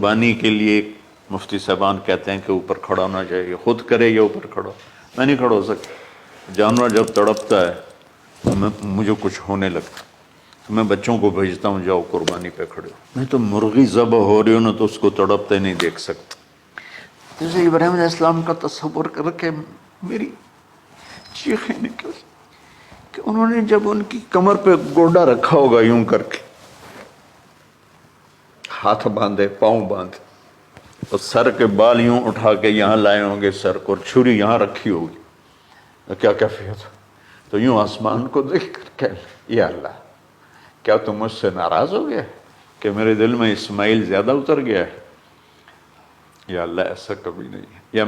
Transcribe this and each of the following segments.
قربانی کے لیے مفتی صاحبان کہتے ہیں کہ اوپر کھڑا ہونا چاہیے، خود کرے یا اوپر کھڑا، میں نہیں کھڑا ہو سکتا۔ جانور جب تڑپتا ہے تو مجھے کچھ ہونے لگتا، تو میں بچوں کو بھیجتا ہوں جاؤ قربانی پہ کھڑے ہو، میں تو مرغی ذبح ہو رہی ہوں نا تو اس کو تڑپتے نہیں دیکھ سکتا۔ جیسے ابراہیم علیہ السلام کا تصور کر کے میری چیخیں نکل کہ انہوں نے جب ان کی کمر پہ گوڈا رکھا ہوگا یوں کر کے، ہاتھ باندھے پاؤں باندھے اور سر کے بال یوں اٹھا کے یہاں لائے ہوں گے سر کو، اور چھری یہاں رکھی ہوگی، تو کیا کیفیت؟ تو یوں آسمان کو دیکھ کر کہ یا اللہ کیا تم مجھ سے ناراض ہو گیا کہ میرے دل میں اسماعیل زیادہ اتر گیا ہے؟ یا اللہ ایسا کبھی نہیں ہے،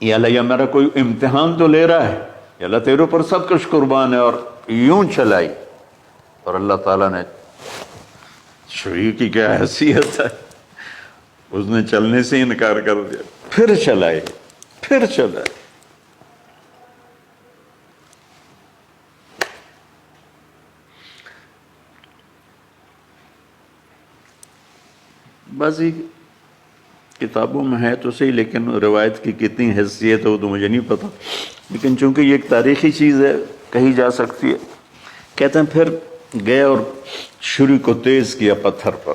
یا اللہ یا میرا کوئی امتحان تو لے رہا ہے، یا اللہ تیرے اوپر سب کچھ قربان ہے۔ اور یوں چلائی، اور اللہ تعالیٰ نے، چھری کی کیا حیثیت ہے، اس نے چلنے سے انکار کر دیا، پھر چلائی، پھر چلائی۔ بعضی کتابوں میں ہے تو صحیح، لیکن روایت کی کتنی حیثیت ہو تو مجھے نہیں پتا، لیکن چونکہ یہ ایک تاریخی چیز ہے کہی جا سکتی ہے۔ کہتے ہیں پھر گئے اور چھری کو تیز کیا پتھر پر،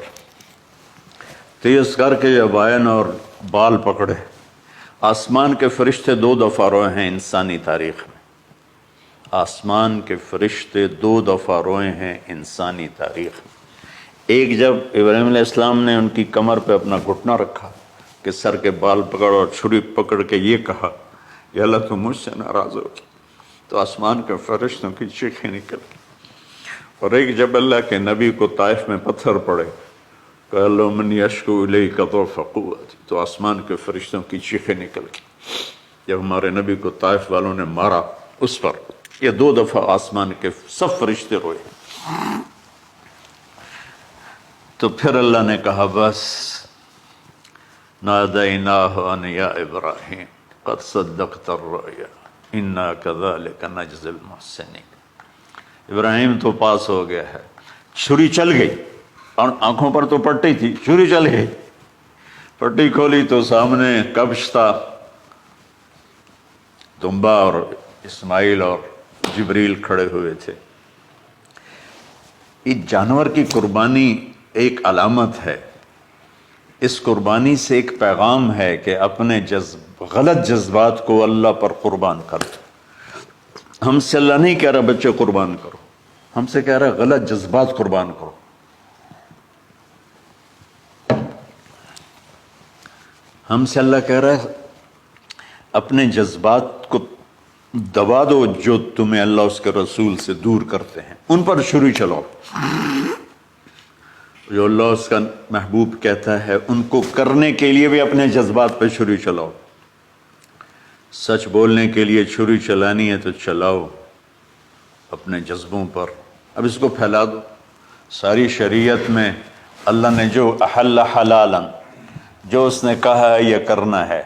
تیز کر کے جب اور بال پکڑے، آسمان کے فرشتے 2 دفعہ روئے ہیں انسانی تاریخ میں، آسمان کے فرشتے 2 دفعہ روئے ہیں انسانی تاریخ میں۔ ایک جب ابراہیم علیہ السلام نے ان کی کمر پہ اپنا گھٹنا رکھا کہ سر کے بال پکڑ اور چھری پکڑ کے یہ کہا یا اللہ تم مجھ سے ناراض ہو، تو آسمان کے فرشتوں کی چیخیں نکل گئی۔ اور ایک جب اللہ کے نبی کو طائف میں پتھر پڑے کہ اللہ من یشکو الیک ضعف قوتی، تو آسمان کے فرشتوں کی چیخیں نکل گئی۔ جب ہمارے نبی کو طائف والوں نے مارا اس پر، یہ 2 دفعہ آسمان کے سب فرشتے روئے۔ تو پھر اللہ نے کہا بس، نادیناہ ان یا ابراہیم قد صدقت الرؤیا انا کذلک نجزی المحسنین، ابراہیم تو پاس ہو گیا ہے۔ چھری چل گئی، اور آنکھوں پر تو پٹی تھی، چھری چل گئی، پٹی کھولی تو سامنے کبش تھا، دمبا اور اسماعیل اور جبریل کھڑے ہوئے تھے۔ اس جانور کی قربانی ایک علامت ہے، اس قربانی سے ایک پیغام ہے کہ اپنے غلط جذبات کو اللہ پر قربان کر دو۔ ہم سے اللہ نہیں کہہ رہا بچے قربان کرو، ہم سے کہہ رہا غلط جذبات قربان کرو۔ ہم سے اللہ کہہ رہا ہے اپنے جذبات کو دبا دو جو تمہیں اللہ اس کے رسول سے دور کرتے ہیں، ان پر چھری چلاؤ۔ جو اللہ اس کا محبوب کہتا ہے ان کو کرنے کے لیے بھی اپنے جذبات پہ چھری چلاؤ۔ سچ بولنے کے لیے چھری چلانی ہے تو چلاؤ اپنے جذبوں پر، اب اس کو پھیلا دو۔ ساری شریعت میں اللہ نے جو احل حلالا، جو اس نے کہا ہے یہ کرنا ہے،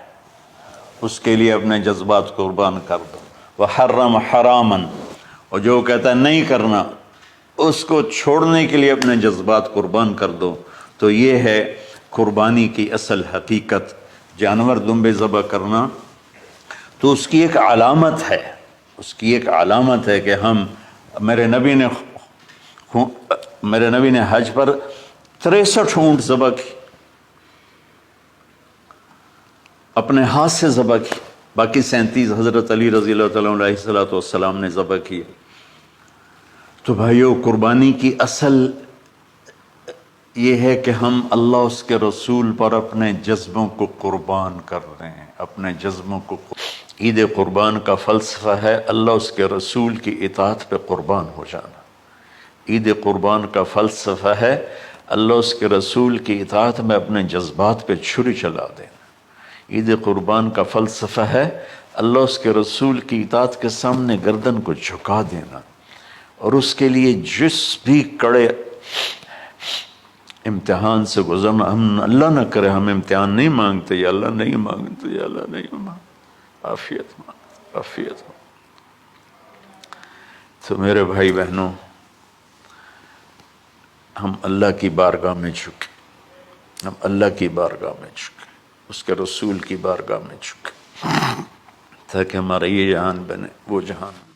اس کے لیے اپنے جذبات قربان کر دو۔ وحرم حراما، اور جو کہتا ہے نہیں کرنا، اس کو چھوڑنے کے لیے اپنے جذبات قربان کر دو۔ تو یہ ہے قربانی کی اصل حقیقت۔ جانور دمبے ذبح کرنا تو اس کی ایک علامت ہے، اس کی ایک علامت ہے کہ ہم، میرے نبی نے حج پر 63 اونٹ ذبح کی، اپنے ہاتھ سے ذبح کی، باقی 37 حضرت علی رضی اللہ تعالیٰ علیہ السلام نے ذبح کی۔ تو بھائیو، قربانی کی اصل یہ ہے کہ ہم اللہ اس کے رسول پر اپنے جذبوں کو قربان کر رہے ہیں، اپنے جذبوں کو۔ عید قربان کا فلسفہ ہے اللہ اس کے رسول کی اطاعت پہ قربان ہو جانا۔ عید قربان کا فلسفہ ہے اللہ اس کے رسول کی اطاعت میں اپنے جذبات پہ چھری چلا دینا۔ عید قربان کا فلسفہ ہے اللہ اس کے رسول کی اطاعت کے سامنے گردن کو جھکا دینا، اور اس کے لیے جس بھی کڑے امتحان سے گزرنا۔ ہم اللہ نہ کرے ہم امتحان نہیں مانگتے، یا اللہ نہیں مانگتے، یا اللہ نہیں مانگتے، عافیت مانگ، عافیت مانگ۔ تو میرے بھائی بہنوں، ہم اللہ کی بارگاہ میں جھکے، ہم اللہ کی بارگاہ میں جھکیں، اس کے رسول کی بارگاہ میں جھکیں، تاکہ ہمارا یہ جہان بنے وہ جہان۔